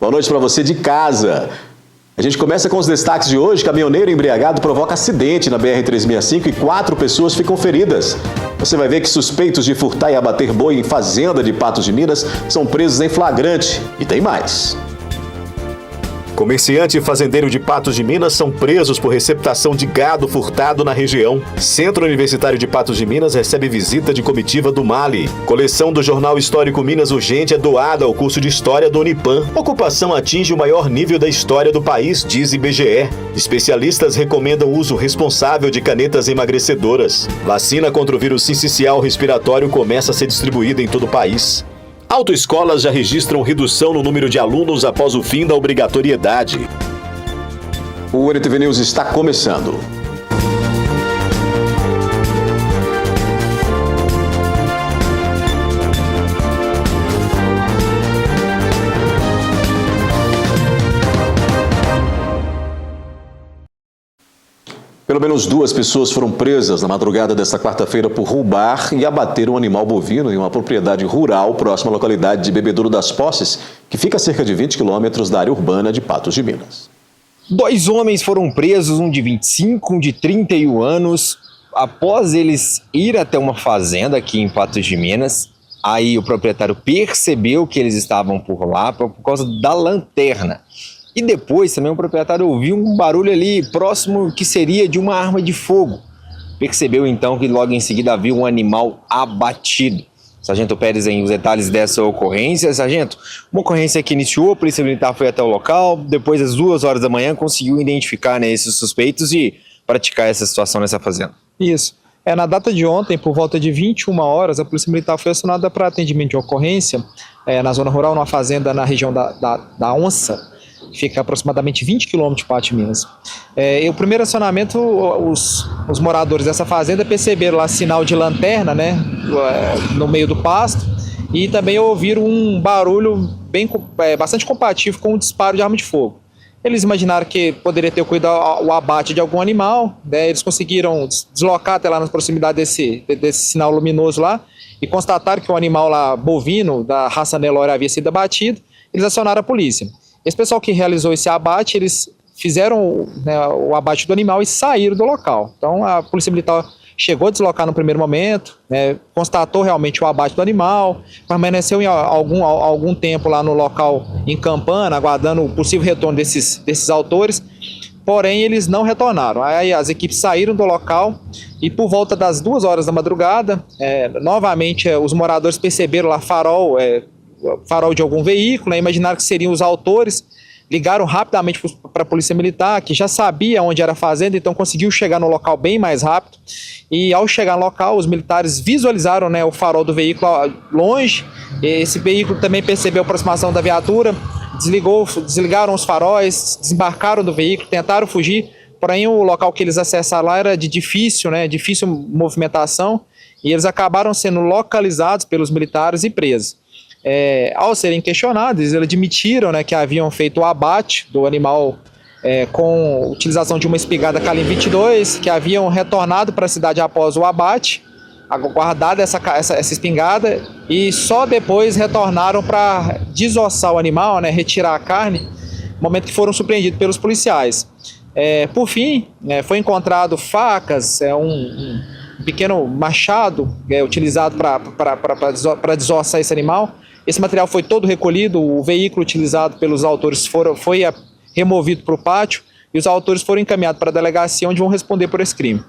Boa noite para você de casa. A gente começa com os destaques de hoje. Caminhoneiro embriagado provoca acidente na BR-365 e 4 pessoas ficam feridas. Você vai ver que suspeitos de furtar e abater boi em fazenda de Patos de Minas são presos em flagrante. E tem mais. Comerciante e fazendeiro de Patos de Minas são presos por receptação de gado furtado na região. Centro Universitário de Patos de Minas recebe visita de comitiva do Mali. Coleção do Jornal Histórico Minas Urgente é doada ao curso de História do Unipam. Ocupação atinge o maior nível da história do país, diz IBGE. Especialistas recomendam o uso responsável de canetas emagrecedoras. Vacina contra o vírus sincicial respiratório começa a ser distribuída em todo o país. Autoescolas já registram redução no número de alunos após o fim da obrigatoriedade. O NTV News está começando. Pelo menos 2 pessoas foram presas na madrugada desta quarta-feira por roubar e abater um animal bovino em uma propriedade rural próxima à localidade de Bebedouro das Posses, que fica a cerca de 20 quilômetros da área urbana de Patos de Minas. 2 homens foram presos, um de 25, um de 31 anos, após eles ir até uma fazenda aqui em Patos de Minas. Aí o proprietário percebeu que eles estavam por lá por causa da lanterna. E depois também o proprietário ouviu um barulho ali próximo que seria de uma arma de fogo. Percebeu então que logo em seguida havia um animal abatido. Sargento Pérez, em os detalhes dessa ocorrência. Sargento, uma ocorrência que iniciou, a Polícia Militar foi até o local, depois às 2 horas da manhã conseguiu identificar, né, esses suspeitos e praticar essa situação nessa fazenda. Isso. Na data de ontem, por volta de 21 horas, a Polícia Militar foi acionada para atendimento de ocorrência na zona rural, numa fazenda na região da Onça. Fica aproximadamente 20 quilômetros de Patos de Minas. O primeiro acionamento, os moradores dessa fazenda perceberam lá sinal de lanterna, né, no meio do pasto, e também ouviram um barulho bastante compatível com um disparo de arma de fogo. Eles imaginaram que poderia ter ocorrido o abate de algum animal, né, eles conseguiram deslocar até lá na proximidade desse sinal luminoso lá e constataram que o animal lá bovino da raça Nelore havia sido abatido. Eles acionaram a polícia. Esse pessoal que realizou esse abate, eles fizeram, né, o abate do animal e saíram do local. Então a Polícia Militar chegou a deslocar no primeiro momento, né, constatou realmente o abate do animal, permaneceu em algum tempo lá no local em Campana, aguardando o possível retorno desses autores, porém eles não retornaram. Aí as equipes saíram do local e por volta das 2 horas da madrugada, novamente os moradores perceberam lá farol de algum veículo, né? Imaginaram que seriam os autores, ligaram rapidamente para a Polícia Militar, que já sabia onde era a fazenda, então conseguiu chegar no local bem mais rápido, e ao chegar no local, os militares visualizaram, né, o farol do veículo longe. Esse veículo também percebeu a aproximação da viatura, desligaram os faróis, desembarcaram do veículo, tentaram fugir, porém o local que eles acessaram lá era de difícil movimentação, e eles acabaram sendo localizados pelos militares e presos. Ao serem questionados, eles admitiram, né, que haviam feito o abate do animal com utilização de uma espingarda calibre 22, que haviam retornado para a cidade após o abate, guardado essa espingarda, e só depois retornaram para desossar o animal, né, retirar a carne, no momento que foram surpreendidos pelos policiais. Por fim, foi encontrado facas, um pequeno machado utilizado para desossar esse animal. Esse material foi todo recolhido, o veículo utilizado pelos autores foi removido para o pátio e os autores foram encaminhados para a delegacia, onde vão responder por esse crime.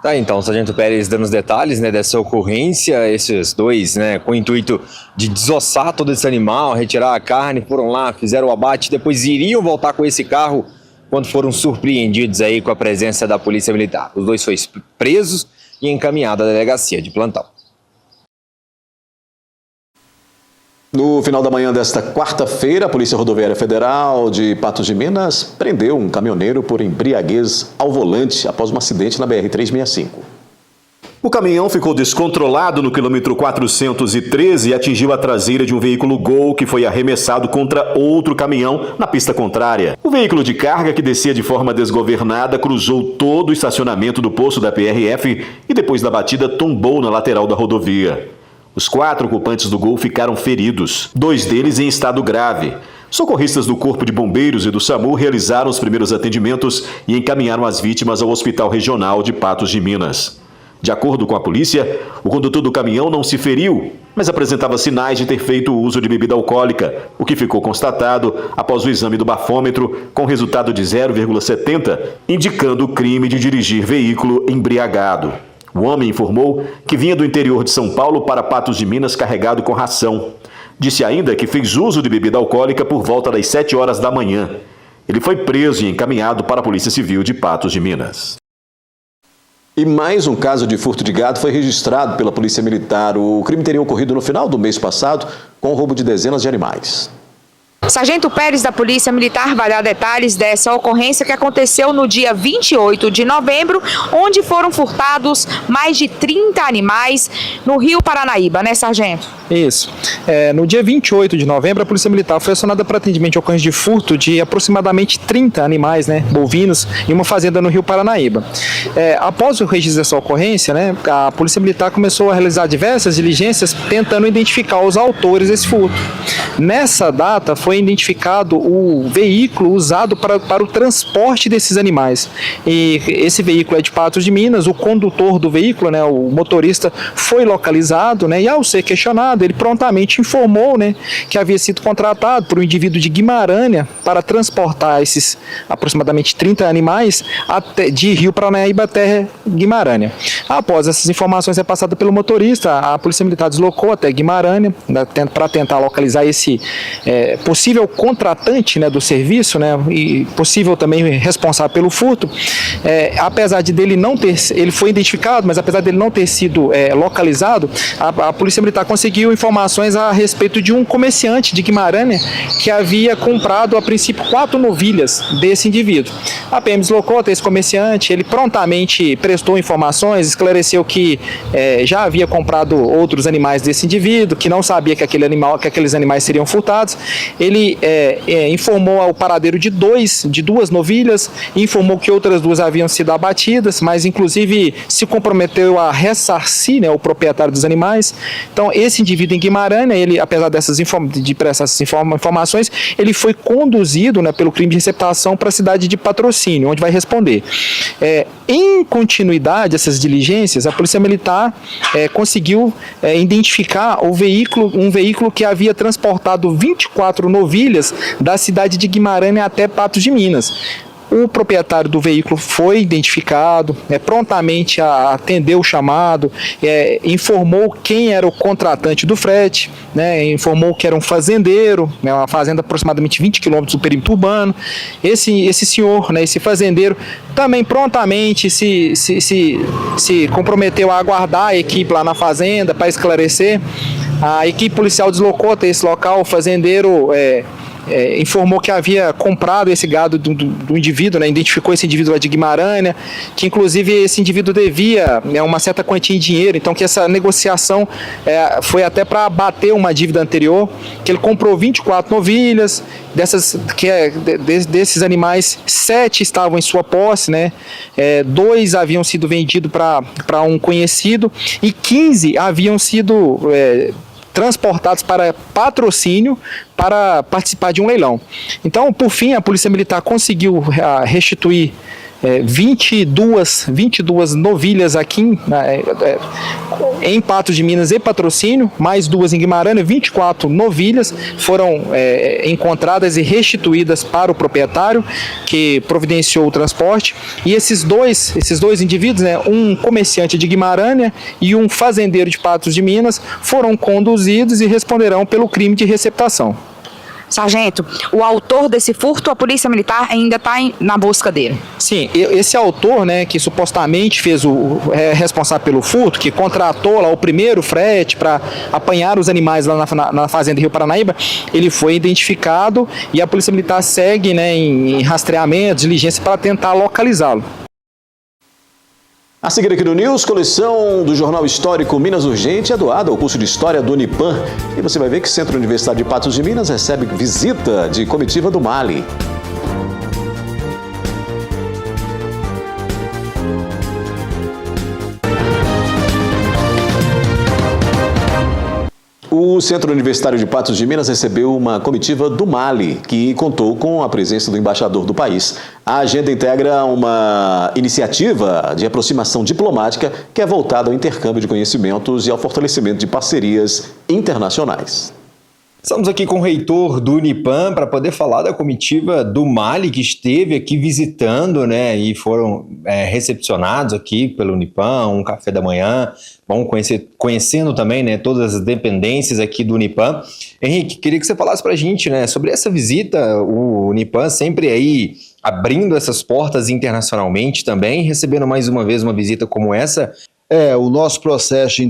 Tá, então, o Sargento Pérez dando os detalhes, né, dessa ocorrência, esses 2, né, com o intuito de desossar todo esse animal, retirar a carne, foram lá, fizeram o abate, depois iriam voltar com esse carro quando foram surpreendidos aí com a presença da Polícia Militar. Os 2 foram presos e encaminhados à delegacia de plantão. No final da manhã desta quarta-feira, a Polícia Rodoviária Federal de Patos de Minas prendeu um caminhoneiro por embriaguez ao volante após um acidente na BR-365. O caminhão ficou descontrolado no quilômetro 413 e atingiu a traseira de um veículo Gol que foi arremessado contra outro caminhão na pista contrária. O veículo de carga, que descia de forma desgovernada, cruzou todo o estacionamento do posto da PRF e depois da batida tombou na lateral da rodovia. Os 4 ocupantes do Gol ficaram feridos, 2 deles em estado grave. Socorristas do Corpo de Bombeiros e do SAMU realizaram os primeiros atendimentos e encaminharam as vítimas ao Hospital Regional de Patos de Minas. De acordo com a polícia, o condutor do caminhão não se feriu, mas apresentava sinais de ter feito uso de bebida alcoólica, o que ficou constatado após o exame do bafômetro, com resultado de 0,70, indicando o crime de dirigir veículo embriagado. O homem informou que vinha do interior de São Paulo para Patos de Minas carregado com ração. Disse ainda que fez uso de bebida alcoólica por volta das 7 horas da manhã. Ele foi preso e encaminhado para a Polícia Civil de Patos de Minas. E mais um caso de furto de gado foi registrado pela Polícia Militar. O crime teria ocorrido no final do mês passado, com o roubo de dezenas de animais. Sargento Pérez da Polícia Militar vai dar detalhes dessa ocorrência que aconteceu no dia 28 de novembro, onde foram furtados mais de 30 animais no Rio Paranaíba, né, sargento? Isso. No dia 28 de novembro, a Polícia Militar foi acionada para atendimento de ocorrência de furto de aproximadamente 30 animais, né, bovinos, em uma fazenda no Rio Paranaíba. Após o registro dessa ocorrência, né, a Polícia Militar começou a realizar diversas diligências tentando identificar os autores desse furto. Nessa data, foi identificado o veículo usado para o transporte desses animais. E esse veículo é de Patos de Minas, o condutor do veículo, né, o motorista, foi localizado, né, e ao ser questionado, ele prontamente informou, né, que havia sido contratado por um indivíduo de Guimarães para transportar esses aproximadamente 30 animais de Rio Paranaíba até Guimarães. Após essas informações repassadas pelo motorista, a Polícia Militar deslocou até Guimarães para tentar localizar esse possível contratante, né, do serviço, né, e possível também responsável pelo furto. Apesar de dele não ter, ele foi identificado, mas apesar dele não ter sido localizado, a Polícia Militar conseguiu informações a respeito de um comerciante de Guimarães que havia comprado a princípio 4 novilhas desse indivíduo. A PM deslocou até esse comerciante, ele prontamente prestou informações, esclareceu que já havia comprado outros animais desse indivíduo, que não sabia que aqueles animais seriam furtados. Ele informou ao paradeiro de 2 novilhas, informou que outras 2 haviam sido abatidas, mas inclusive se comprometeu a ressarcir, né, o proprietário dos animais. Então, esse indivíduo em Guimarães, ele, apesar de prestar essas informações, ele foi conduzido, né, pelo crime de receptação para a cidade de Patrocínio, onde vai responder. Em continuidade dessas diligências, a Polícia Militar conseguiu identificar um veículo que havia transportado 24 novilhas da cidade de Guimarães até Patos de Minas. O proprietário do veículo foi identificado, prontamente atendeu o chamado, informou quem era o contratante do frete, né, informou que era um fazendeiro, né, uma fazenda aproximadamente 20 quilômetros do perímetro urbano. Esse senhor, né, esse fazendeiro, também prontamente se comprometeu a aguardar a equipe lá na fazenda para esclarecer. A equipe policial deslocou até esse local, o fazendeiro informou que havia comprado esse gado do indivíduo, né, identificou esse indivíduo lá de Guimarães, né, que inclusive esse indivíduo devia uma certa quantia em dinheiro, então que essa negociação foi até para abater uma dívida anterior, que ele comprou 24 novilhas, desses animais, 7 estavam em sua posse, né, 2 haviam sido vendidos para um conhecido e 15 haviam sido transportados para Patrocínio para participar de um leilão. Então, por fim, a Polícia Militar conseguiu restituir 22 novilhas aqui em Patos de Minas e Patrocínio, mais 2 em Guimarães, 24 novilhas foram encontradas e restituídas para o proprietário que providenciou o transporte. E esses dois indivíduos, né, um comerciante de Guimarães e um fazendeiro de Patos de Minas, foram conduzidos e responderão pelo crime de receptação. Sargento, o autor desse furto, a Polícia Militar ainda está na busca dele. Sim, esse autor, né, que supostamente fez responsável pelo furto, que contratou lá o primeiro frete para apanhar os animais lá na fazenda Rio Paranaíba, ele foi identificado e a Polícia Militar segue, né, em rastreamento, diligência para tentar localizá-lo. A seguir aqui no News, coleção do Jornal Histórico Minas Urgente é doada ao curso de História do Unipan. E você vai ver que o Centro Universitário de Patos de Minas recebe visita de comitiva do Mali. O O Centro Universitário de Patos de Minas recebeu uma comitiva do Mali, que contou com a presença do embaixador do país. A agenda integra uma iniciativa de aproximação diplomática que é voltada ao intercâmbio de conhecimentos e ao fortalecimento de parcerias internacionais. Estamos aqui com o reitor do Unipan para poder falar da comitiva do Mali que esteve aqui visitando, né, e foram recepcionados aqui pelo Unipan, um café da manhã, vão conhecendo também, né, todas as dependências aqui do Unipan. Henrique, queria que você falasse para a gente, né, sobre essa visita, o Unipan sempre aí abrindo essas portas internacionalmente também, recebendo mais uma vez uma visita como essa. O nosso processo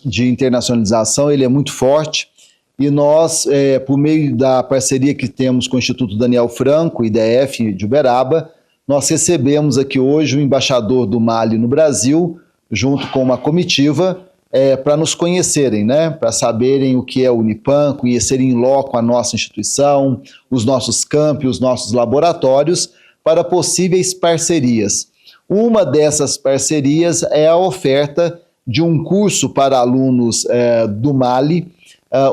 de internacionalização ele é muito forte. E nós, por meio da parceria que temos com o Instituto Daniel Franco, IDF de Uberaba, nós recebemos aqui hoje o embaixador do Mali no Brasil, junto com uma comitiva, para nos conhecerem, né? Para saberem o que é o Unipan, conhecerem em loco a nossa instituição, os nossos campi, os nossos laboratórios, para possíveis parcerias. Uma dessas parcerias é a oferta de um curso para alunos do Mali,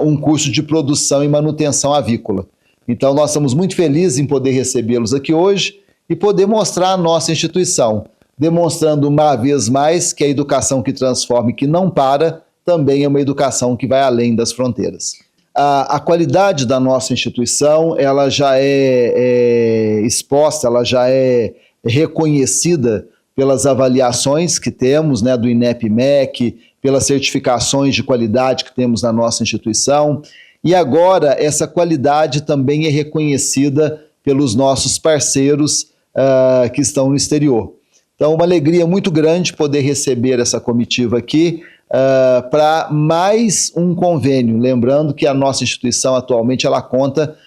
um curso de produção e manutenção avícola. Então, nós estamos muito felizes em poder recebê-los aqui hoje e poder mostrar a nossa instituição, demonstrando uma vez mais que a educação que transforma e que não para, também é uma educação que vai além das fronteiras. A qualidade da nossa instituição, ela já é exposta, ela já é reconhecida pelas avaliações que temos, né, do INEP-MEC, pelas certificações de qualidade que temos na nossa instituição, e agora essa qualidade também é reconhecida pelos nossos parceiros que estão no exterior. Então, uma alegria muito grande poder receber essa comitiva aqui para mais um convênio, lembrando que a nossa instituição atualmente ela conta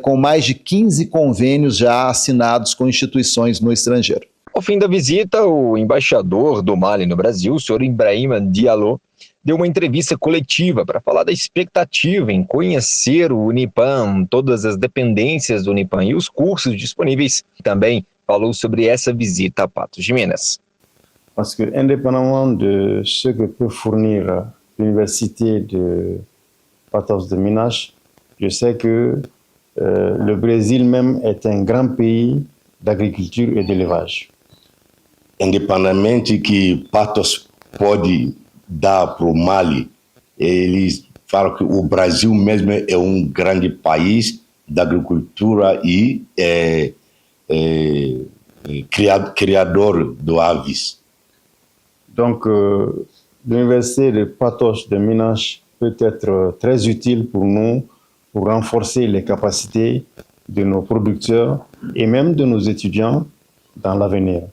com mais de 15 convênios já assinados com instituições no estrangeiro. Ao fim da visita, o embaixador do Mali no Brasil, o senhor Ibrahima Diallo, deu uma entrevista coletiva para falar da expectativa em conhecer o Unipan, todas as dependências do Unipan e os cursos disponíveis. Também falou sobre essa visita a Patos de Minas. Parce que, indépendamment de ce que peut fournir l'université de Patos de Minas, je sais que le Brésil même est un grand pays d'agriculture et d'élevage. Independente que Patos pode dar para o Mali, eles falam que o Brasil mesmo é um grande país da agricultura e criador de aves. Donc, l'université de Patos de Minas peut être très utile pour nous, pour renforcer les capacités de nos producteurs et même de nos étudiants dans l'avenir.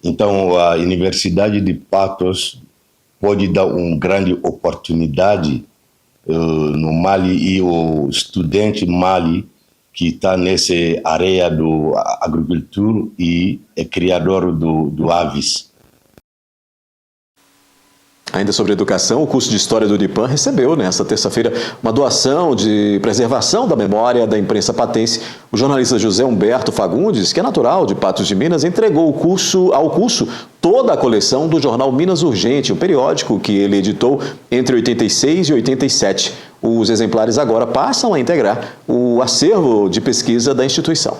Então, a Universidade de Patos pode dar uma grande oportunidade no Mali e o estudante Mali que está nessa área do agricultura e é criador do aves. Ainda sobre educação, o curso de História do Unipan recebeu nesta terça-feira uma doação de preservação da memória da imprensa patense. O jornalista José Humberto Fagundes, que é natural de Patos de Minas, entregou ao curso toda a coleção do jornal Minas Urgente, um periódico que ele editou entre 86 e 87. Os exemplares agora passam a integrar o acervo de pesquisa da instituição.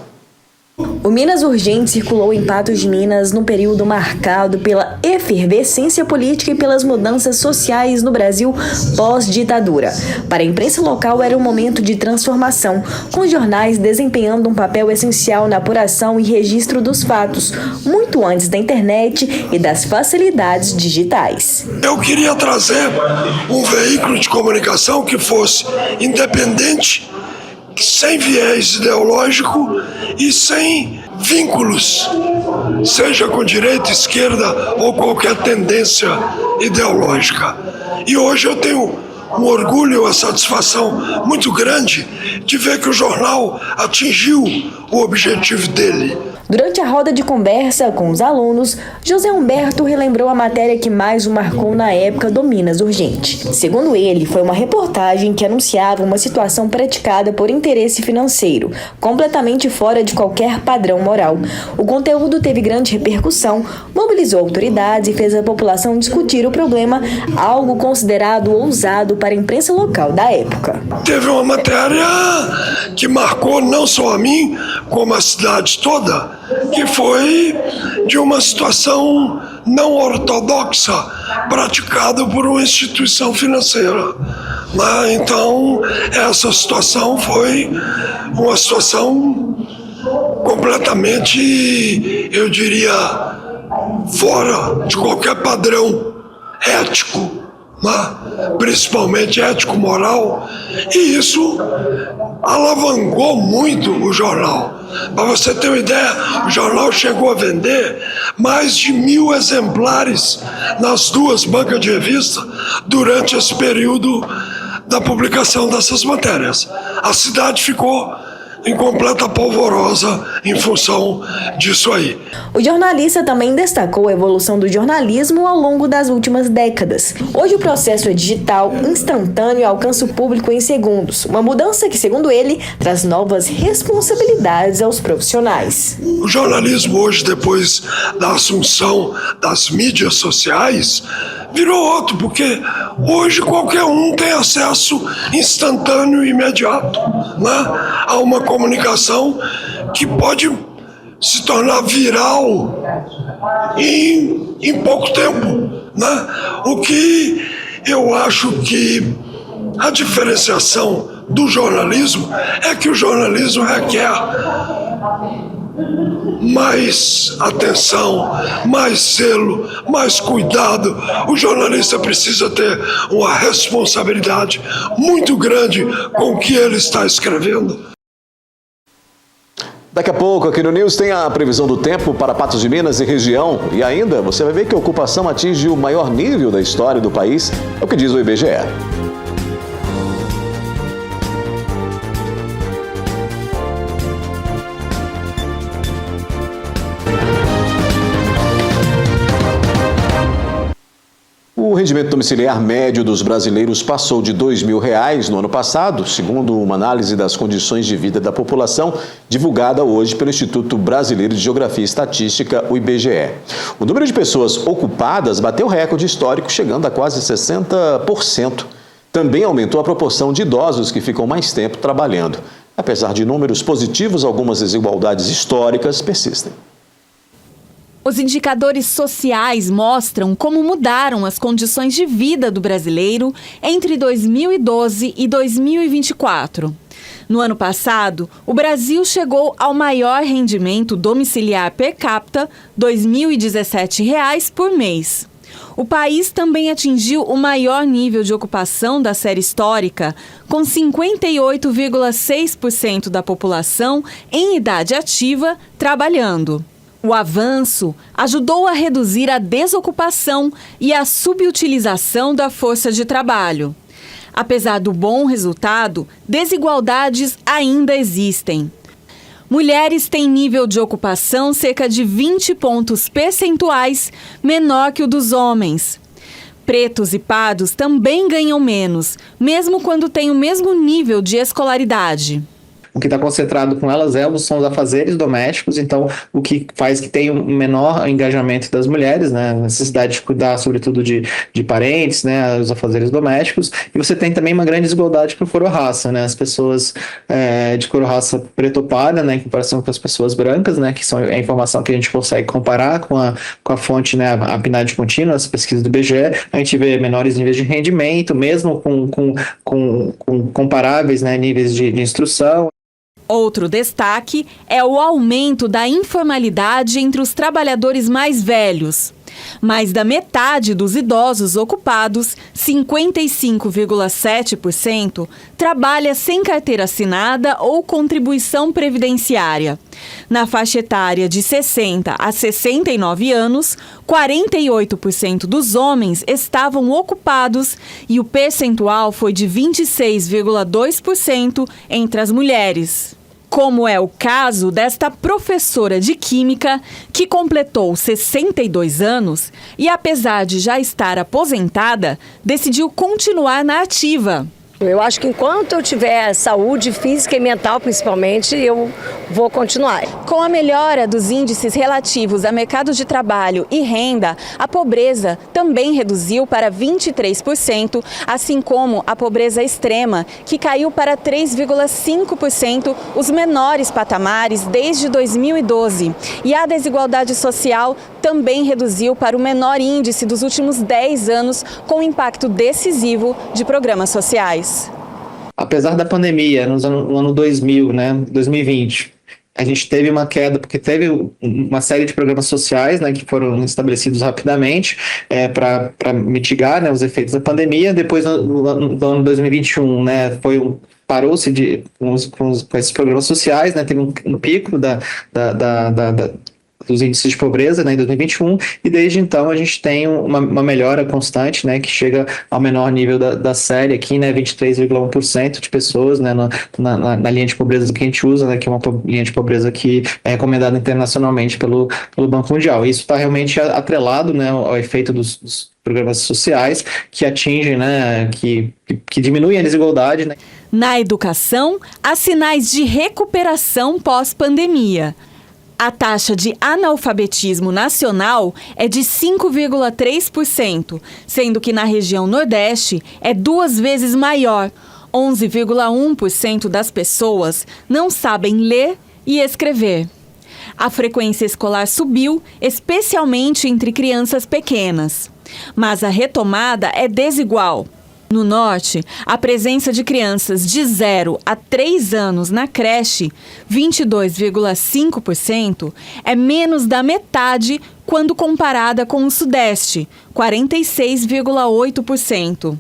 O Minas Urgente circulou em Patos de Minas num período marcado pela efervescência política e pelas mudanças sociais no Brasil pós-ditadura. Para a imprensa local era um momento de transformação, com os jornais desempenhando um papel essencial na apuração e registro dos fatos, muito antes da internet e das facilidades digitais. Eu queria trazer um veículo de comunicação que fosse independente, sem viés ideológico e sem vínculos, seja com direita, esquerda ou qualquer tendência ideológica. E hoje eu tenho um orgulho, uma satisfação muito grande de ver que o jornal atingiu o objetivo dele. Durante a roda de conversa com os alunos, José Humberto relembrou a matéria que mais o marcou na época do Minas Urgente. Segundo ele, foi uma reportagem que anunciava uma situação praticada por interesse financeiro, completamente fora de qualquer padrão moral. O conteúdo teve grande repercussão, mobilizou autoridades e fez a população discutir o problema, algo considerado ousado para a imprensa local da época. Teve uma matéria que marcou não só a mim, como a cidade toda, que foi de uma situação não ortodoxa praticada por uma instituição financeira. Então, essa situação foi uma situação completamente, eu diria, fora de qualquer padrão ético, principalmente ético-moral, e isso alavancou muito o jornal. Para você ter uma ideia, o jornal chegou a vender mais de 1.000 exemplares nas 2 bancas de revista durante esse período da publicação dessas matérias. A cidade ficou em completa polvorosa em função disso aí. O jornalista também destacou a evolução do jornalismo ao longo das últimas décadas. Hoje o processo é digital, instantâneo e alcança o público em segundos. Uma mudança que, segundo ele, traz novas responsabilidades aos profissionais. O jornalismo hoje, depois da assunção das mídias sociais, virou outro, porque hoje qualquer um tem acesso instantâneo e imediato, a uma comunicação que pode se tornar viral em pouco tempo, O que eu acho que a diferenciação do jornalismo é que o jornalismo requer mais atenção, mais zelo, mais cuidado. O jornalista precisa ter uma responsabilidade muito grande com o que ele está escrevendo. Daqui a pouco, aqui no News, tem a previsão do tempo para Patos de Minas e região. E ainda, você vai ver que a ocupação atinge o maior nível da história do país, é o que diz o IBGE. O rendimento domiciliar médio dos brasileiros passou de R$ 2.000 no ano passado, segundo uma análise das condições de vida da população, divulgada hoje pelo Instituto Brasileiro de Geografia e Estatística, o IBGE. O número de pessoas ocupadas bateu recorde histórico, chegando a quase 60%. Também aumentou a proporção de idosos que ficam mais tempo trabalhando. Apesar de números positivos, algumas desigualdades históricas persistem. Os indicadores sociais mostram como mudaram as condições de vida do brasileiro entre 2012 e 2024. No ano passado, o Brasil chegou ao maior rendimento domiciliar per capita, R$ 2.017 por mês. O país também atingiu o maior nível de ocupação da série histórica, com 58,6% da população em idade ativa trabalhando. O avanço ajudou a reduzir a desocupação e a subutilização da força de trabalho. Apesar do bom resultado, desigualdades ainda existem. Mulheres têm nível de ocupação cerca de 20 pontos percentuais menor que o dos homens. Pretos e pardos também ganham menos, mesmo quando têm o mesmo nível de escolaridade. O que está concentrado com elas são os afazeres domésticos, então o que faz que tenha um menor engajamento das mulheres, né? A necessidade de cuidar sobretudo de parentes, né? Os afazeres domésticos, e você tem também uma grande desigualdade para o cor-raça, né? As pessoas de cor-raça preto ou parda, né? Em comparação com as pessoas brancas, né? Que são a informação que a gente consegue comparar com a fonte, né? A PNAD contínua, as pesquisas do IBGE, a gente vê menores níveis de rendimento, mesmo com comparáveis, né? Níveis de instrução. Outro destaque é o aumento da informalidade entre os trabalhadores mais velhos. Mais da metade dos idosos ocupados, 55,7%, trabalha sem carteira assinada ou contribuição previdenciária. Na faixa etária de 60 a 69 anos, 48% dos homens estavam ocupados e o percentual foi de 26,2% entre as mulheres. Como é o caso desta professora de Química que completou 62 anos e, apesar de já estar aposentada, decidiu continuar na ativa. Eu acho que enquanto eu tiver saúde física e mental, principalmente, eu vou continuar. Com a melhora dos índices relativos a mercado de trabalho e renda, a pobreza também reduziu para 23%, assim como a pobreza extrema, que caiu para 3,5%, os menores patamares desde 2012. E a desigualdade social também reduziu para o menor índice dos últimos 10 anos, com impacto decisivo de programas sociais. Apesar da pandemia, no ano 2000, 2020, a gente teve uma queda, porque teve uma série de programas sociais, que foram estabelecidos rapidamente para mitigar, os efeitos da pandemia. Depois, no ano 2021, parou-se com esses programas sociais, teve um pico dos índices de pobreza em 2021, e desde então a gente tem uma melhora constante, que chega ao menor nível da série aqui, 23,1% de pessoas na linha de pobreza que a gente usa, que é uma linha de pobreza que é recomendada internacionalmente pelo Banco Mundial. Isso está realmente atrelado ao efeito dos programas sociais que atingem, que diminuem a desigualdade. Na educação, há sinais de recuperação pós-pandemia. A taxa de analfabetismo nacional é de 5,3%, sendo que na região Nordeste é 2 vezes maior. 11,1% das pessoas não sabem ler e escrever. A frequência escolar subiu, especialmente entre crianças pequenas. Mas a retomada é desigual. No Norte, a presença de crianças de 0 a 3 anos na creche, 22,5%, é menos da metade quando comparada com o Sudeste, 46,8%.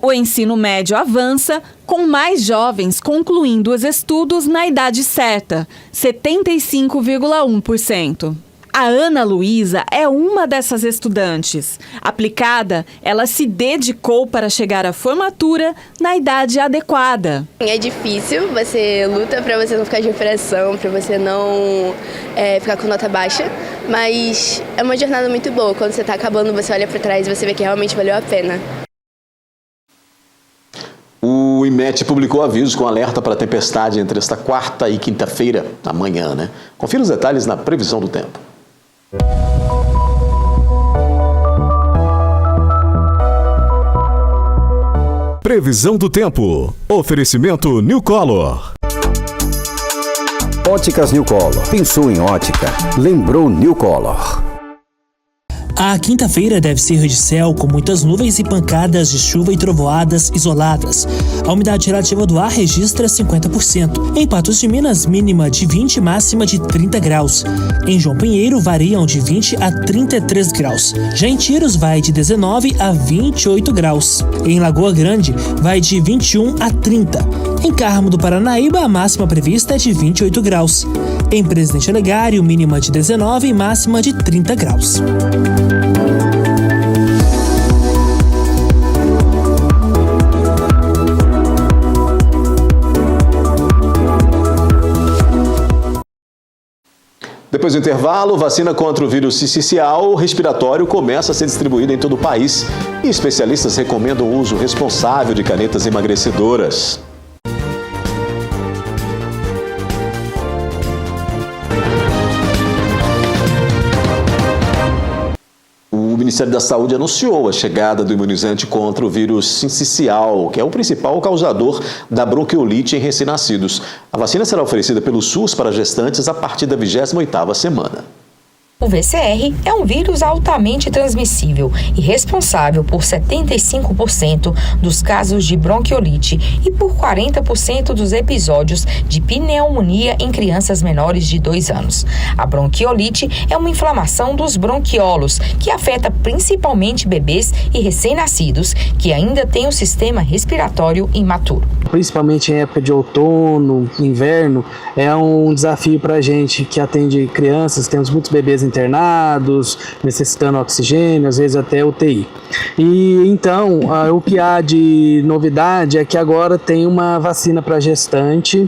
O ensino médio avança, com mais jovens concluindo os estudos na idade certa, 75,1%. A Ana Luísa é uma dessas estudantes. Aplicada, ela se dedicou para chegar à formatura na idade adequada. É difícil, você luta para você não ficar de recuperação, para você não ficar com nota baixa, mas é uma jornada muito boa. Quando você está acabando, você olha para trás e você vê que realmente valeu a pena. O IMET publicou avisos com alerta para tempestade entre esta quarta e quinta-feira, amanhã, Confira os detalhes na previsão do tempo. Previsão do tempo. Oferecimento New Color. Óticas New Color. Pensou em ótica? Lembrou New Color. A quinta-feira deve ser de céu com muitas nuvens e pancadas de chuva e trovoadas isoladas. A umidade relativa do ar registra 50%. Em Patos de Minas, mínima de 20 e máxima de 30 graus. Em João Pinheiro, variam de 20 a 33 graus. Já em Tiros, vai de 19 a 28 graus. Em Lagoa Grande, vai de 21 a 30. Em Carmo do Paranaíba, a máxima prevista é de 28 graus. Em Presidente Olegário, mínima de 19 e máxima de 30 graus. Depois do intervalo, vacina contra o vírus sincicial respiratório começa a ser distribuída em todo o país e especialistas recomendam o uso responsável de canetas emagrecedoras. O Ministério da Saúde anunciou a chegada do imunizante contra o vírus sincicial, que é o principal causador da bronquiolite em recém-nascidos. A vacina será oferecida pelo SUS para gestantes a partir da 28ª semana. O VCR é um vírus altamente transmissível e responsável por 75% dos casos de bronquiolite e por 40% dos episódios de pneumonia em crianças menores de 2 anos. A bronquiolite é uma inflamação dos bronquiolos que afeta principalmente bebês e recém-nascidos que ainda têm um sistema respiratório imaturo. Principalmente em época de outono, inverno, é um desafio para a gente que atende crianças. Temos muitos bebês internados, necessitando oxigênio, às vezes até UTI. E então, o que há de novidade é que agora tem uma vacina para gestante,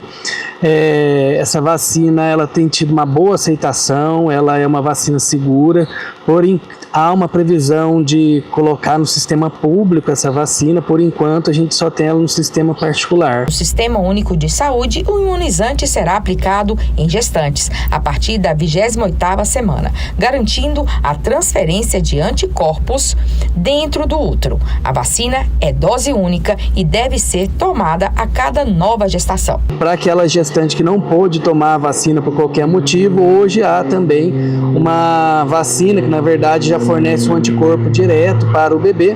Essa vacina ela tem tido uma boa aceitação, ela é uma vacina segura, porém há uma previsão de colocar no sistema público essa vacina, por enquanto a gente só tem ela no sistema particular. No Sistema Único de Saúde, o imunizante será aplicado em gestantes a partir da 28ª semana, garantindo a transferência de anticorpos dentro do útero. A vacina é dose única e deve ser tomada a cada nova gestação. Para aquela gestante que não pôde tomar a vacina por qualquer motivo, hoje há também uma vacina que na verdade já fornece um anticorpo direto para o bebê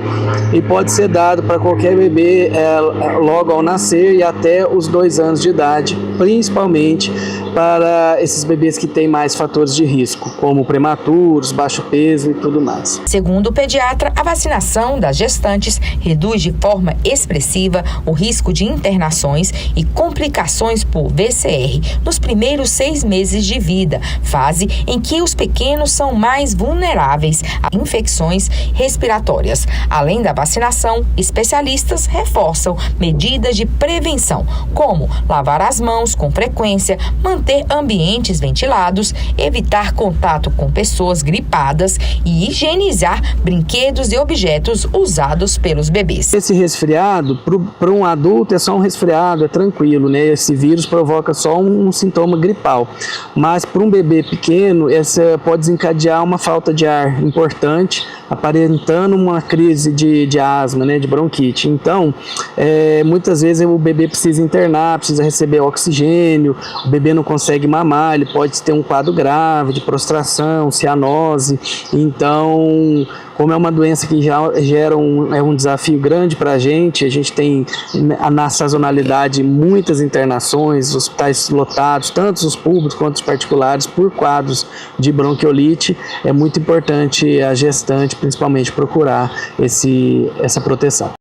e pode ser dado para qualquer bebê logo ao nascer e até os 2 anos de idade, principalmente para esses bebês que têm mais fatores de risco, como prematuros, baixo peso e tudo mais. Segundo o pediatra, a vacinação das gestantes reduz de forma expressiva o risco de internações e complicações por VCR nos primeiros 6 meses de vida, fase em que os pequenos são mais vulneráveis a infecções respiratórias. Além da vacinação, especialistas reforçam medidas de prevenção, como lavar as mãos com frequência, manter ambientes ventilados, evitar contato com pessoas gripadas e higienizar brinquedos e objetos usados pelos bebês. Esse resfriado, para um adulto, é só um resfriado, é tranquilo, né? Esse vírus provoca só um sintoma gripal. Mas para um bebê pequeno, essa pode desencadear uma falta de ar importante, aparentando uma crise de asma, né? De bronquite. Então, muitas vezes o bebê precisa internar, precisa receber oxigênio, o bebê não consegue mamar, ele pode ter um quadro grave de prostração, cianose. Então, como é uma doença que já gera um desafio grande para a gente tem na sazonalidade muitas internações, hospitais lotados, tanto os públicos quanto os particulares, por quadros de bronquiolite. É muito importante a gestante, principalmente, procurar essa proteção.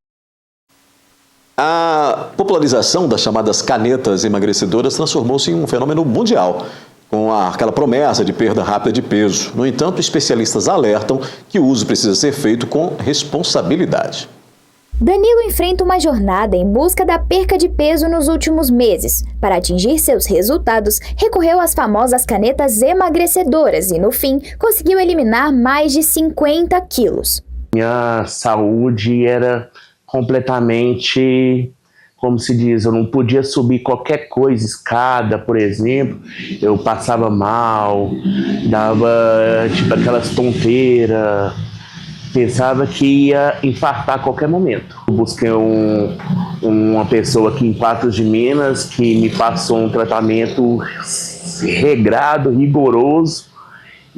A popularização das chamadas canetas emagrecedoras transformou-se em um fenômeno mundial, com aquela promessa de perda rápida de peso. No entanto, especialistas alertam que o uso precisa ser feito com responsabilidade. Danilo enfrenta uma jornada em busca da perca de peso nos últimos meses. Para atingir seus resultados, recorreu às famosas canetas emagrecedoras e, no fim, conseguiu eliminar mais de 50 quilos. Minha saúde era completamente, como se diz, eu não podia subir qualquer coisa, escada, por exemplo, eu passava mal, dava tipo aquelas tonteiras, pensava que ia infartar a qualquer momento. Eu busquei uma pessoa aqui em Patos de Minas que me passou um tratamento regrado, rigoroso,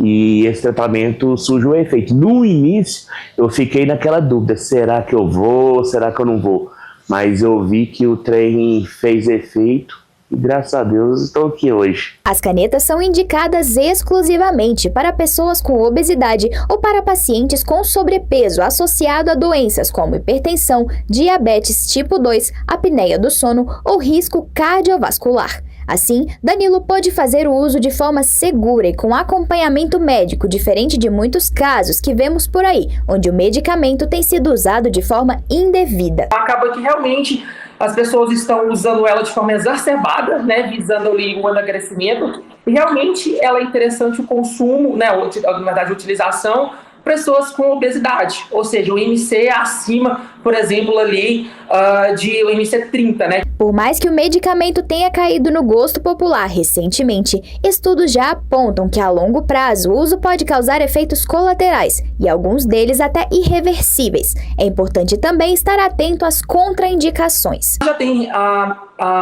e esse tratamento surgiu o efeito. No início, eu fiquei naquela dúvida, será que eu vou, será que eu não vou? Mas eu vi que o trem fez efeito e, graças a Deus, estou aqui hoje. As canetas são indicadas exclusivamente para pessoas com obesidade ou para pacientes com sobrepeso associado a doenças como hipertensão, diabetes tipo 2, apneia do sono ou risco cardiovascular. Assim, Danilo pôde fazer o uso de forma segura e com acompanhamento médico, diferente de muitos casos que vemos por aí, onde o medicamento tem sido usado de forma indevida. Acaba que realmente as pessoas estão usando ela de forma exacerbada, né, visando ali o emagrecimento, e realmente ela é interessante o consumo, né, na verdade a utilização, pessoas com obesidade, ou seja, o IMC é acima, por exemplo, ali de o IMC 30, né? Por mais que o medicamento tenha caído no gosto popular recentemente, estudos já apontam que a longo prazo o uso pode causar efeitos colaterais e alguns deles até irreversíveis. É importante também estar atento às contraindicações. Já tem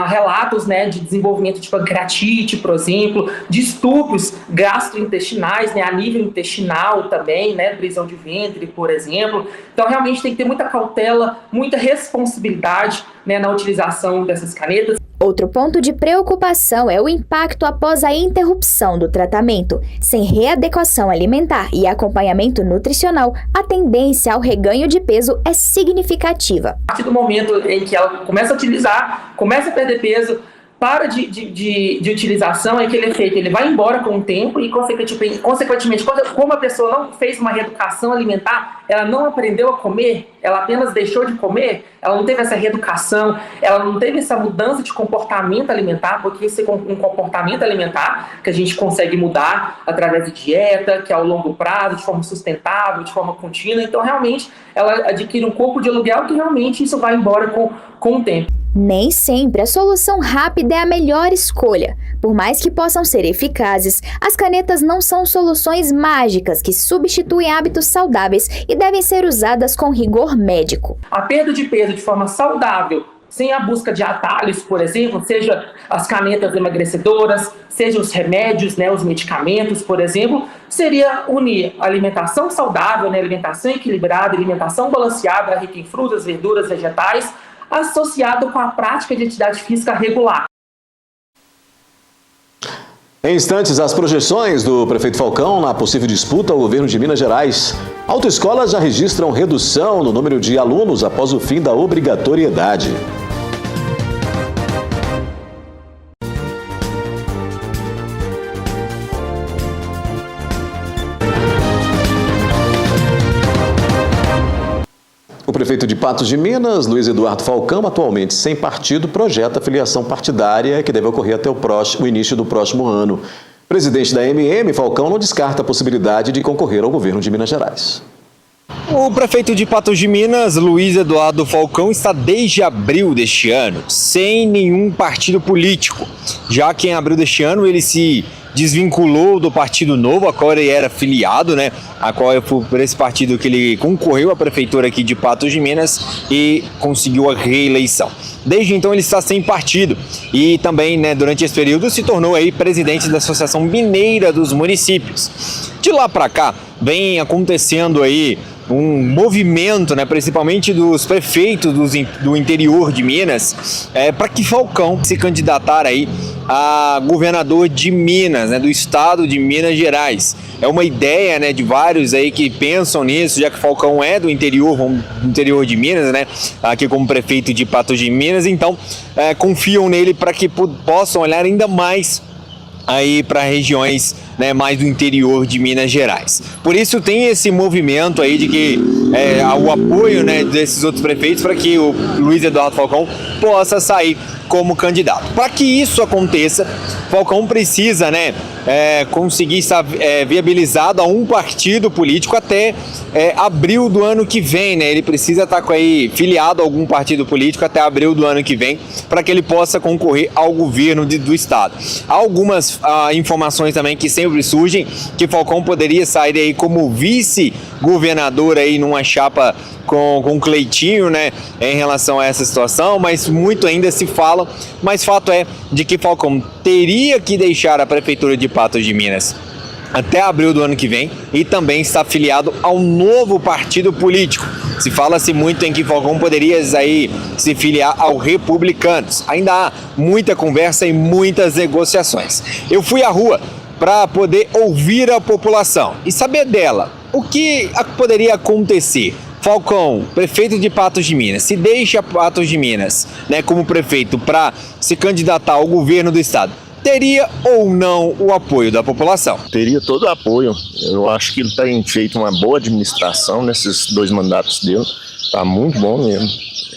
relatos, né, de desenvolvimento de pancreatite, por exemplo, distúrbios gastrointestinais, né, a nível intestinal também, né, prisão de ventre, por exemplo. Então, realmente tem que ter muita cautela, muita responsabilidade, né, na utilização dessas canetas. Outro ponto de preocupação é o impacto após a interrupção do tratamento. Sem readequação alimentar e acompanhamento nutricional, a tendência ao reganho de peso é significativa. A partir do momento em que ela começa a utilizar, começa a perder peso, para de utilização, aquele efeito ele vai embora com o tempo e, consequentemente, como a pessoa não fez uma reeducação alimentar, ela não aprendeu a comer, ela apenas deixou de comer, ela não teve essa reeducação, ela não teve essa mudança de comportamento alimentar, porque esse é um comportamento alimentar que a gente consegue mudar através de dieta, que é ao longo prazo, de forma sustentável, de forma contínua. Então, realmente, ela adquire um corpo de aluguel que realmente isso vai embora com o tempo. Nem sempre a solução rápida é a melhor escolha. Por mais que possam ser eficazes, as canetas não são soluções mágicas que substituem hábitos saudáveis e devem ser usadas com rigor médico. A perda de peso de forma saudável, sem a busca de atalhos, por exemplo, seja as canetas emagrecedoras, seja os remédios, né, os medicamentos, por exemplo, seria unir alimentação saudável, né, alimentação equilibrada, alimentação balanceada, rica em frutas, verduras, vegetais, associado com a prática de atividade física regular. Em instantes, as projeções do prefeito Falcão na possível disputa ao governo de Minas Gerais. Autoescolas já registram redução no número de alunos após o fim da obrigatoriedade. O prefeito de Patos de Minas, Luiz Eduardo Falcão, atualmente sem partido, projeta a filiação partidária que deve ocorrer até o início do próximo ano. Presidente da MM, Falcão não descarta a possibilidade de concorrer ao governo de Minas Gerais. O prefeito de Patos de Minas, Luiz Eduardo Falcão, está desde abril deste ano sem nenhum partido político. Já que em abril deste ano ele se desvinculou do Partido Novo, a qual ele era filiado, né? A qual foi por esse partido que ele concorreu à prefeitura aqui de Patos de Minas e conseguiu a reeleição. Desde então ele está sem partido e também, né, durante esse período se tornou aí presidente da Associação Mineira dos Municípios. De lá para cá vem acontecendo aí um movimento, né, principalmente dos prefeitos do interior de Minas, para que Falcão se candidatar aí a governador de Minas, né, do estado de Minas Gerais. É uma ideia, né, de vários aí que pensam nisso, já que Falcão é do interior de Minas, né, aqui como prefeito de Patos de Minas, então confiam nele para que possam olhar ainda mais aí para regiões, né, mais do interior de Minas Gerais. Por isso tem esse movimento aí de que o apoio, né, desses outros prefeitos para que o Luiz Eduardo Falcão possa sair como candidato. Para que isso aconteça, Falcão precisa, né, conseguir estar viabilizado a um partido político até abril do ano que vem, né? Ele precisa estar filiado a algum partido político até abril do ano que vem para que ele possa concorrer ao governo do estado. Há algumas informações também que sempre surgem que Falcão poderia sair aí como vice-governador aí numa chapa com Cleitinho, né, em relação a essa situação, mas muito ainda se fala, mas fato é de que Falcão teria que deixar a prefeitura de Patos de Minas até abril do ano que vem e também está afiliado ao novo partido político. Se fala-se muito em que Falcão poderia aí se filiar ao Republicanos. Ainda há muita conversa e muitas negociações. Eu fui à rua para poder ouvir a população e saber dela o que poderia acontecer. Falcão, prefeito de Patos de Minas, se deixa Patos de Minas, né, como prefeito para se candidatar ao governo do estado, teria ou não o apoio da população? Teria todo o apoio. Eu acho que ele tem feito uma boa administração nesses 2 mandatos dele. Tá muito bom mesmo.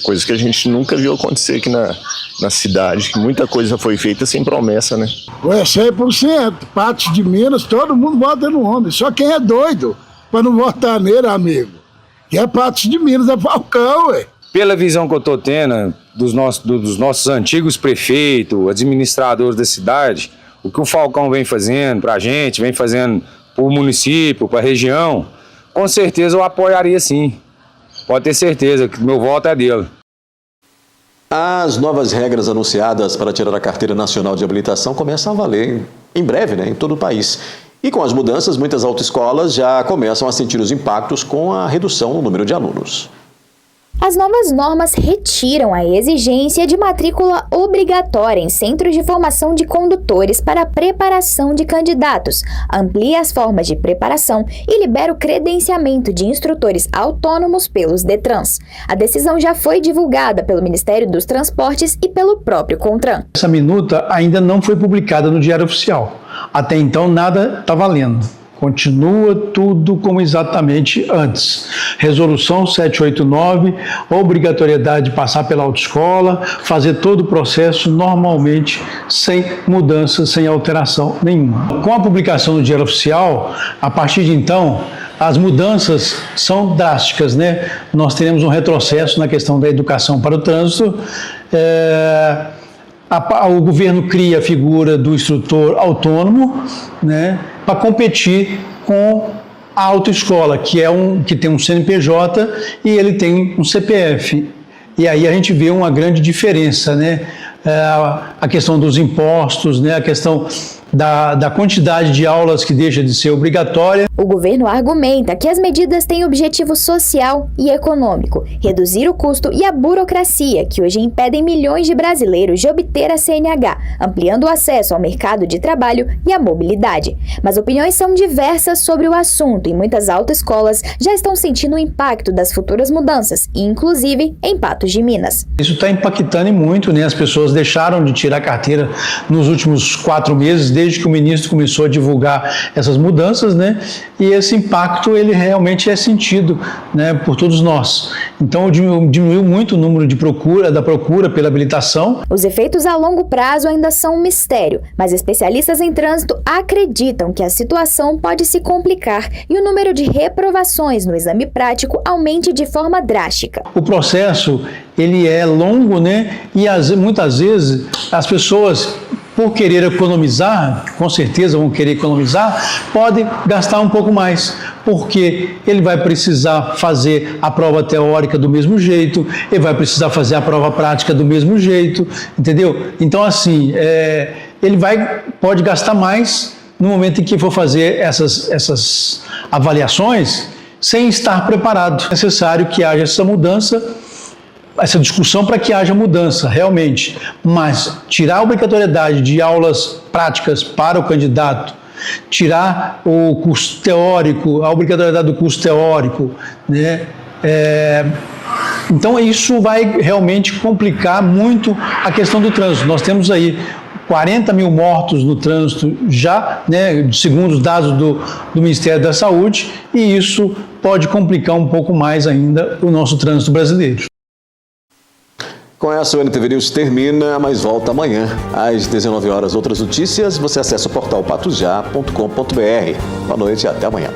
Coisa que a gente nunca viu acontecer aqui na cidade, que muita coisa foi feita sem promessa, né? Ué, 100%. Patos de Minas, todo mundo vota no homem. Só quem é doido para não votar nele, amigo. E é Patos de Minas, é Falcão, ué. Pela visão que eu tô tendo dos nossos antigos prefeitos, administradores da cidade, o que o Falcão vem fazendo pra gente, vem fazendo pro município, pra região, com certeza eu apoiaria sim. Pode ter certeza que meu voto é dele. As novas regras anunciadas para tirar a Carteira Nacional de Habilitação começam a valer em breve, né, em todo o país. E com as mudanças, muitas autoescolas já começam a sentir os impactos com a redução no número de alunos. As novas normas retiram a exigência de matrícula obrigatória em centros de formação de condutores para a preparação de candidatos, amplia as formas de preparação e libera o credenciamento de instrutores autônomos pelos DETRANs. A decisão já foi divulgada pelo Ministério dos Transportes e pelo próprio CONTRAN. Essa minuta ainda não foi publicada no Diário Oficial. Até então, nada está valendo. Continua tudo como exatamente antes. Resolução 789, obrigatoriedade de passar pela autoescola, fazer todo o processo normalmente, sem mudança, sem alteração nenhuma. Com a publicação do Diário Oficial, a partir de então, as mudanças são drásticas, né? Nós teremos um retrocesso na questão da educação para o trânsito. O governo cria a figura do instrutor autônomo, né, para competir com a autoescola, que tem um CNPJ e ele tem um CPF. E aí a gente vê uma grande diferença, né? A questão dos impostos, né? A questão da quantidade de aulas que deixa de ser obrigatória. O governo argumenta que as medidas têm objetivo social e econômico, reduzir o custo e a burocracia que hoje impedem milhões de brasileiros de obter a CNH, ampliando o acesso ao mercado de trabalho e à mobilidade. Mas opiniões são diversas sobre o assunto e muitas autoescolas já estão sentindo o impacto das futuras mudanças, inclusive em Patos de Minas. Isso está impactando muito, né? As pessoas deixaram de tirar carteira nos últimos 4 meses, desde que o ministro começou a divulgar essas mudanças, né? E esse impacto, ele realmente é sentido, né, por todos nós. Então, diminuiu muito o número da procura pela habilitação. Os efeitos a longo prazo ainda são um mistério, mas especialistas em trânsito acreditam que a situação pode se complicar e o número de reprovações no exame prático aumente de forma drástica. O processo, ele é longo, né? E muitas vezes as pessoas, por querer economizar, com certeza vão querer economizar, podem gastar um pouco mais, porque ele vai precisar fazer a prova teórica do mesmo jeito, ele vai precisar fazer a prova prática do mesmo jeito, entendeu? Então, assim, ele pode gastar mais no momento em que for fazer essas avaliações sem estar preparado. É necessário que haja essa mudança, essa discussão para que haja mudança, realmente, mas tirar a obrigatoriedade de aulas práticas para o candidato, tirar o curso teórico, a obrigatoriedade do curso teórico, né? Então isso vai realmente complicar muito a questão do trânsito. Nós temos aí 40 mil mortos no trânsito já, né, segundo os dados do Ministério da Saúde, e isso pode complicar um pouco mais ainda o nosso trânsito brasileiro. Com essa, o NTV News termina, mas volta amanhã, às 19 horas. Outras notícias, você acessa o portal patosjá.com.br. Boa noite e até amanhã.